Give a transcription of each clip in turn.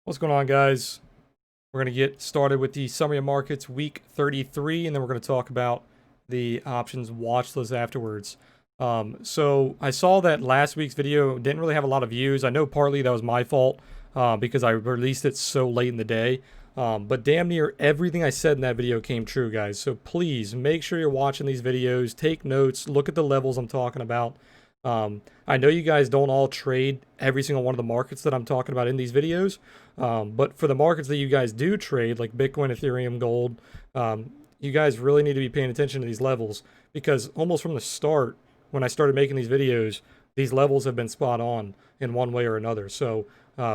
What's going on, guys? We're going to get started with the summary of markets week 33, and then we're going to talk about the options watch list afterwards. So I saw that last week's video didn't really have a lot of views. I know partly that was my fault because I released it so late in the day. But damn near everything I said in that video came true, guys. So please make sure you're watching these videos, take notes, look at the levels I'm talking about. I know you guys don't all trade every single one of the markets that I'm talking about in these videos, but for the markets that you guys do trade, like Bitcoin, Ethereum, gold, you guys really need to be paying attention to these levels because almost from the start, when I started making these videos, these levels have been spot on in one way or another. So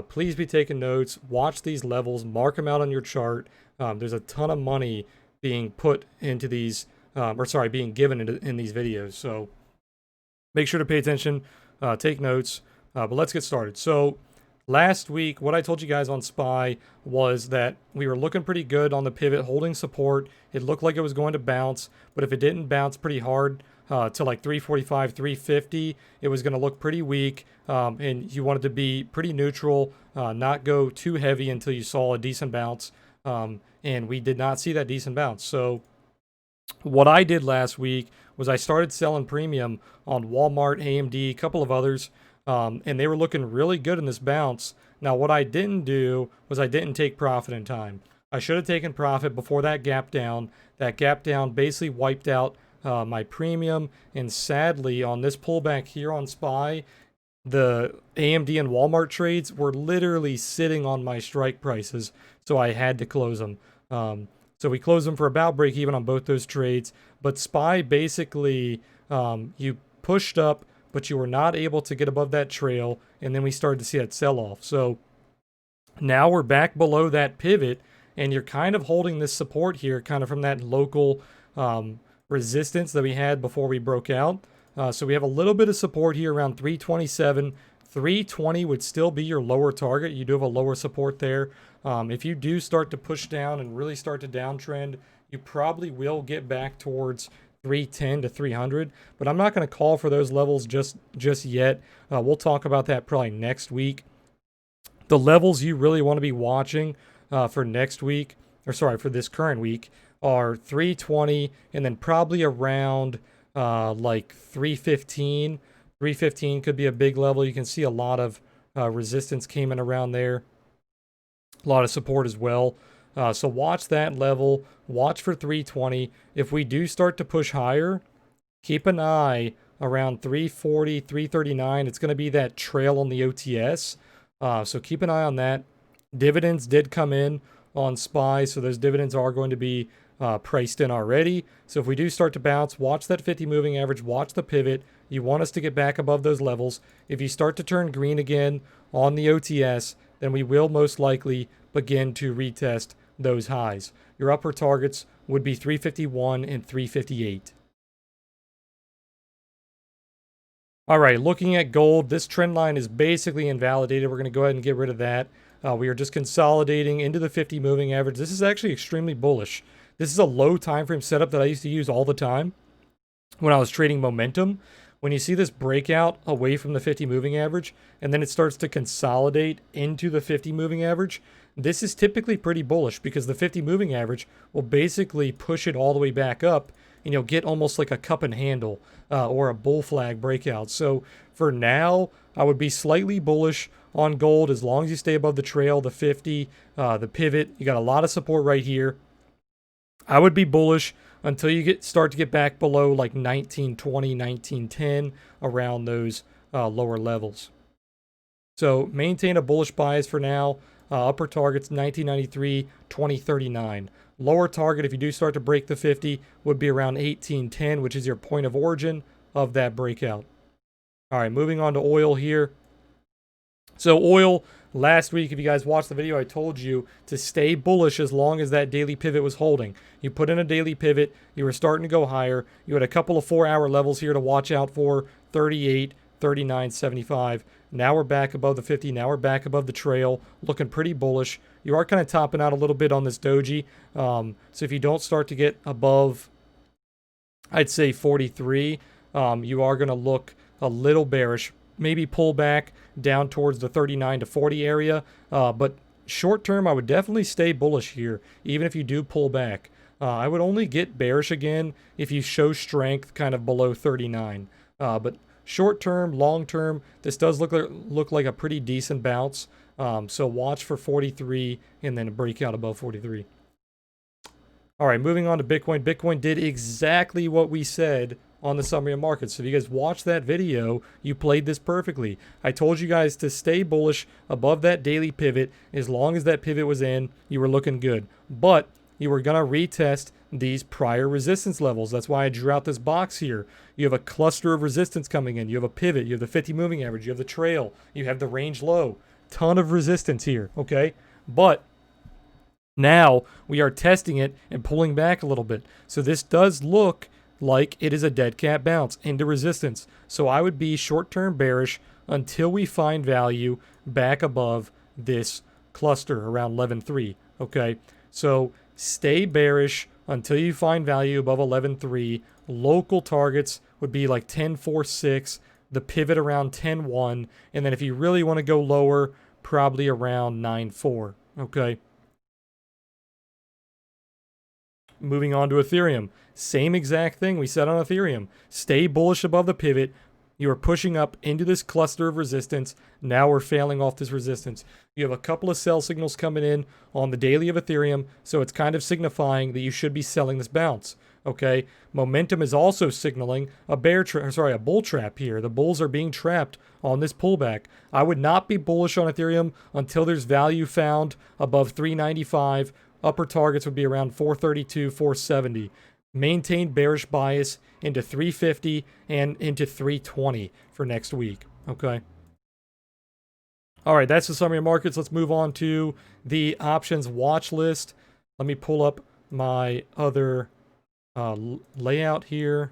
please be taking notes, watch these levels, mark them out on your chart. There's a ton of money being put into these, being given in these videos. So make sure to pay attention, take notes, but let's get started. So last week, what I told you guys on SPY was that we were looking pretty good on the pivot, holding support. It looked like it was going to bounce, but if it didn't bounce pretty hard to like 345, 350, it was going to look pretty weak, and you wanted to be pretty neutral, not go too heavy until you saw a decent bounce, and we did not see that decent bounce. So what I did last week was I started selling premium on Walmart, AMD, a couple of others, and they were looking really good in this bounce. Now, what I didn't do was I didn't take profit in time. I should have taken profit before that gap down. That gap down basically wiped out my premium, and sadly, on this pullback here on SPY, the AMD and Walmart trades were literally sitting on my strike prices, so I had to close them. So we closed them for about break even on both those trades. But SPY basically, you pushed up, but you were not able to get above that trail. And then we started to see that sell off. So now we're back below that pivot. And you're kind of holding this support here, kind of from that local resistance that we had before we broke out. So we have a little bit of support here around 327. 320 would still be your lower target. You do have a lower support there. If you do start to push down and really start to downtrend, you probably will get back towards 310 to 300. But I'm not going to call for those levels just yet. We'll talk about that probably next week. The levels you really want to be watching for next week, for this current week, are 320 and then probably around like 315. 315 could be a big level. You can see a lot of resistance came in around there. A lot of support as well. So watch that level. Watch for 320. If we do start to push higher, keep an eye around 340, 339. It's going to be that trail on the OTS. So keep an eye on that. Dividends did come in on SPY, so those dividends are going to be priced in already. So if we do start to bounce, watch that 50 moving average, watch the pivot. You want us to get back above those levels. If you start to turn green again on the OTS, then we will most likely begin to retest those highs. Your upper targets would be 351 and 358. All right, looking at gold, this trend line is basically invalidated. We're going to go ahead and get rid of that. We are just consolidating into the 50 moving average. This is actually extremely bullish. This is a low time frame setup that I used to use all the time when I was trading momentum. When you see this breakout away from the 50 moving average, and then it starts to consolidate into the 50 moving average, this is typically pretty bullish because the 50 moving average will basically push it all the way back up, and you'll get almost like a cup and handle or a bull flag breakout. So for now, I would be slightly bullish on gold as long as you stay above the trail, the 50, the pivot. You got a lot of support right here. I would be bullish until you start to get back below like 1920, 1910, around those lower levels. So maintain a bullish bias for now. Upper target's 1993, 2039. Lower target, if you do start to break the 50, would be around 1810, which is your point of origin of that breakout. All right, moving on to oil here. So oil, last week, if you guys watched the video, I told you to stay bullish as long as that daily pivot was holding. You put in a daily pivot, you were starting to go higher. You had a couple of 4-hour levels here to watch out for, 38, 39, 75. Now we're back above the 50. Now we're back above the trail, looking pretty bullish. You are kind of topping out a little bit on this doji. So if you don't start to get above, I'd say 43, you are going to look a little bearish. Maybe pull back down towards the 39 to 40 area, but short term, I would definitely stay bullish here, even if you do pull back. I would only get bearish again if you show strength kind of below 39. But short term, long term, this does look like a pretty decent bounce. So watch for 43 and then a breakout above 43. All right, moving on to Bitcoin. Bitcoin did exactly what we said on the summary of markets. So if you guys watched that video, you played this perfectly. I told you guys to stay bullish above that daily pivot. As long as that pivot was in, you were looking good. But you were going to retest these prior resistance levels. That's why I drew out this box here. You have a cluster of resistance coming in. You have a pivot. You have the 50 moving average. You have the trail. You have the range low. Ton of resistance here, okay? But now we are testing it and pulling back a little bit. So this does look like it is a dead cat bounce into resistance. So I would be short-term bearish until we find value back above this cluster around 11.3, okay? So stay bearish until you find value above 11.3. Local targets would be like 10.46, the pivot around 10.1, and then if you really want to go lower, probably around 9.4, okay? Moving on to Ethereum. Same exact thing we said on Ethereum. Stay bullish above the pivot. You are pushing up into this cluster of resistance. Now we're failing off this resistance. You have a couple of sell signals coming in on the daily of Ethereum, so it's kind of signifying that you should be selling this bounce. Okay, momentum is also signaling a bull trap here. The bulls are being trapped on this pullback. I would not be bullish on Ethereum until there's value found above 395. Upper targets would be around 432, 470. Maintain bearish bias into 350 and into 320 for next week. Okay. All right, that's the summary of markets. Let's move on to the options watch list. Let me pull up my other layout here.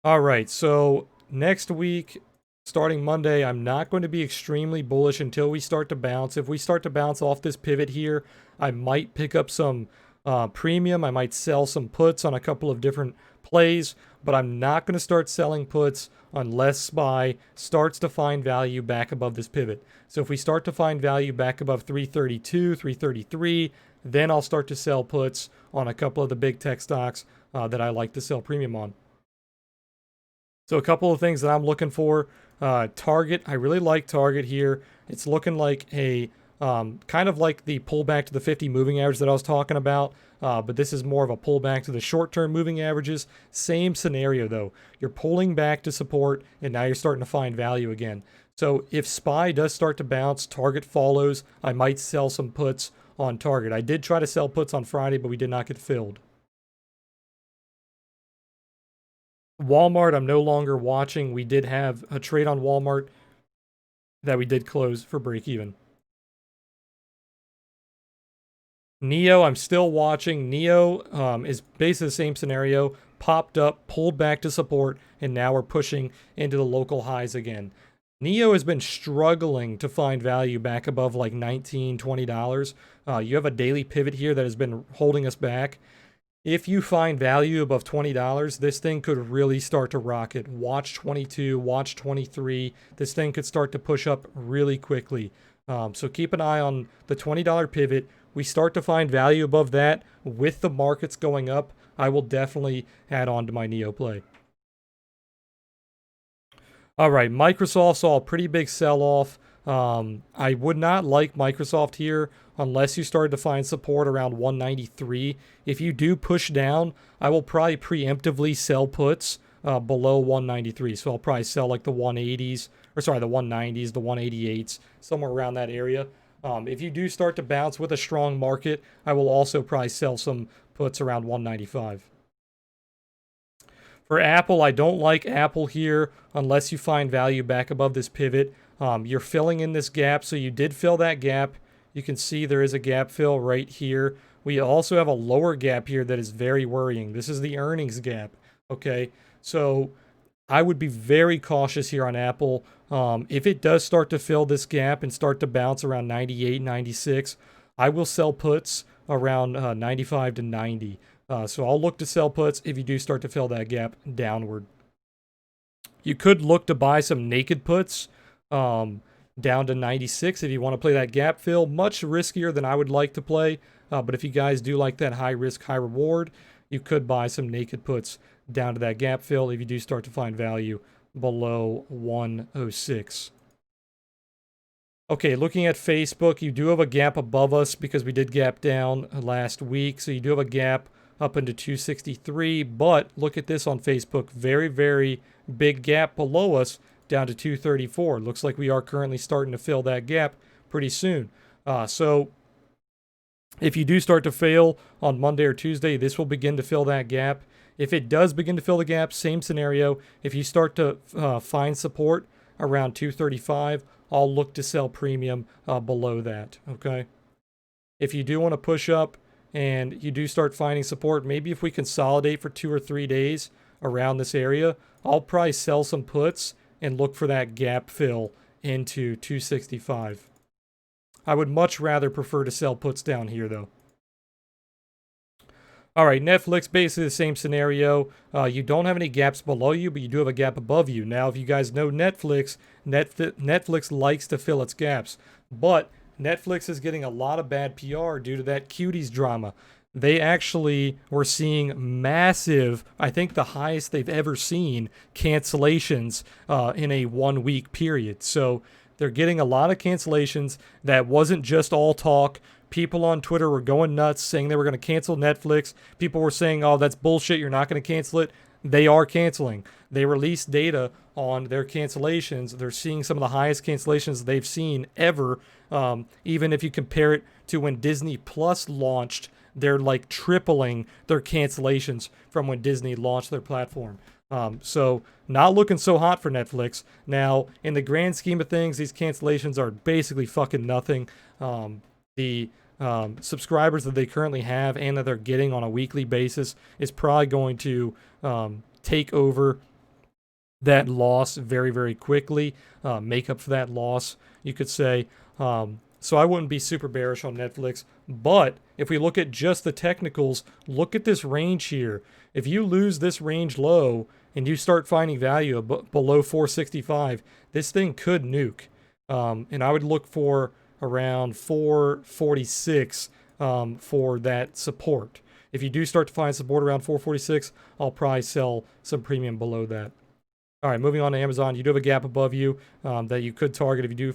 All right, so next week, starting Monday, I'm not going to be extremely bullish until we start to bounce. If we start to bounce off this pivot here, I might pick up some premium. I might sell some puts on a couple of different plays, but I'm not going to start selling puts unless SPY starts to find value back above this pivot. So if we start to find value back above 332, 333, then I'll start to sell puts on a couple of the big tech stocks that I like to sell premium on. So a couple of things that I'm looking for. Target, I really like Target here. It's looking like a kind of like the pullback to the 50 moving average that I was talking about, but this is more of a pullback to the short-term moving averages. Same scenario though. You're pulling back to support, and now you're starting to find value again. So if SPY does start to bounce, Target follows, I might sell some puts on Target. I did try to sell puts on Friday, but we did not get filled. Walmart, I'm no longer watching. We did have a trade on Walmart that we did close for break even. Neo, I'm still watching. Neo is basically the same scenario. Popped up, pulled back to support, and now we're pushing into the local highs again. Neo has been struggling to find value back above like $19, $20. You have a daily pivot here that has been holding us back. If you find value above $20, this thing could really start to rocket. Watch 22, watch 23. This thing could start to push up really quickly. So keep an eye on the $20 pivot. We start to find value above that with the markets going up. I will definitely add on to my Neo play. All right, Microsoft saw a pretty big sell-off. I would not like Microsoft here unless you started to find support around 193. If you do push down, I will probably preemptively sell puts below 193. So I'll probably sell like the 180s, or sorry, the 190s, the 188s, somewhere around that area. If you do start to bounce with a strong market, I will also probably sell some puts around 195. For Apple, I don't like Apple here unless you find value back above this pivot. You're filling in this gap, so you did fill that gap. You can see there is a gap fill right here. We also have a lower gap here that is very worrying. This is the earnings gap, okay? So I would be very cautious here on Apple. If it does start to fill this gap and start to bounce around 98, 96, I will sell puts around 95 to 90. So I'll look to sell puts if you do start to fill that gap downward. You could look to buy some naked puts down to 96 if you want to play that gap fill. Much riskier than I would like to play, but if you guys do like that high risk, high reward, you could buy some naked puts down to that gap fill if you do start to find value below 106. Okay, looking at Facebook, you do have a gap above us because we did gap down last week. So you do have a gap up into 263, but look at this on Facebook. Very, very big gap below us down to 234. Looks like we are currently starting to fill that gap pretty soon. So if you do start to fail on Monday or Tuesday, this will begin to fill that gap. If it does begin to fill the gap, same scenario. If you start to find support around 235, I'll look to sell premium below that, okay? If you do want to push up and you do start finding support, maybe if we consolidate for 2 or 3 days around this area, I'll probably sell some puts and look for that gap fill into 265. I would much rather prefer to sell puts down here, though. All right, Netflix, basically the same scenario. You don't have any gaps below you, but you do have a gap above you. Now, if you guys know Netflix, Netflix likes to fill its gaps, but Netflix is getting a lot of bad PR due to that cuties drama. They actually were seeing massive, I think the highest they've ever seen, cancellations in a 1 week period. So they're getting a lot of cancellations. That wasn't just all talk. People on Twitter were going nuts saying they were going to cancel Netflix. People were saying, oh, that's bullshit. You're not going to cancel it. They are canceling. They released data on their cancellations. They're seeing some of the highest cancellations they've seen ever. Even if you compare it to when Disney Plus launched, they're like tripling their cancellations from when Disney launched their platform. So not looking so hot for Netflix. Now, in the grand scheme of things, these cancellations are basically fucking nothing. The subscribers that they currently have and that they're getting on a weekly basis is probably going to take over that loss very, very quickly, make up for that loss, you could say. So I wouldn't be super bearish on Netflix. But if we look at just the technicals, look at this range here. If you lose this range low and you start finding value below 465, this thing could nuke. And I would look for around 446 for that support. If you do start to find support around 446, I'll probably sell some premium below that. All right, moving on to Amazon. You do have a gap above you that you could target if you do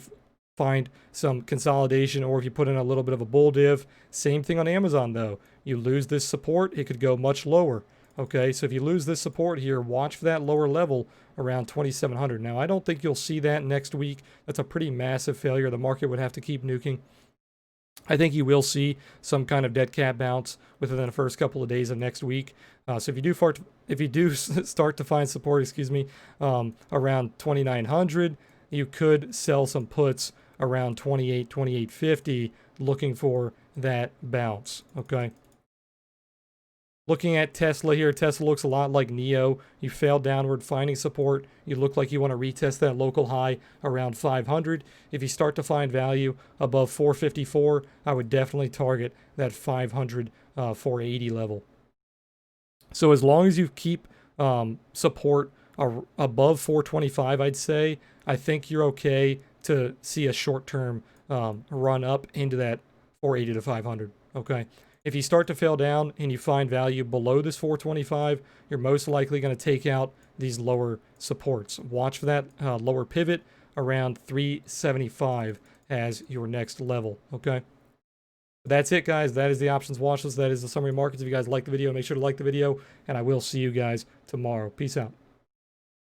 find some consolidation or if you put in a little bit of a bull div. Same thing on Amazon, though. You lose this support, it could go much lower. Okay, so if you lose this support here, watch for that lower level around 2,700. Now, I don't think you'll see that next week. That's a pretty massive failure. The market would have to keep nuking. I think you will see some kind of dead cat bounce within the first couple of days of next week. So if you do start to find support, around 2,900, you could sell some puts around 2850, looking for that bounce. Okay. Looking at Tesla here, Tesla looks a lot like NEO. You failed downward, finding support. You look like you want to retest that local high around 500. If you start to find value above 454, I would definitely target that 500, 480 level. So as long as you keep support above 425, I'd say, I think you're okay to see a short-term run up into that 480 to 500, okay? If you start to fail down and you find value below this 425, you're most likely going to take out these lower supports. Watch for that lower pivot around 375 as your next level, okay? That's it, guys. That is the options watch list. That is the summary markets. If you guys like the video, make sure to like the video, and I will see you guys tomorrow. Peace out.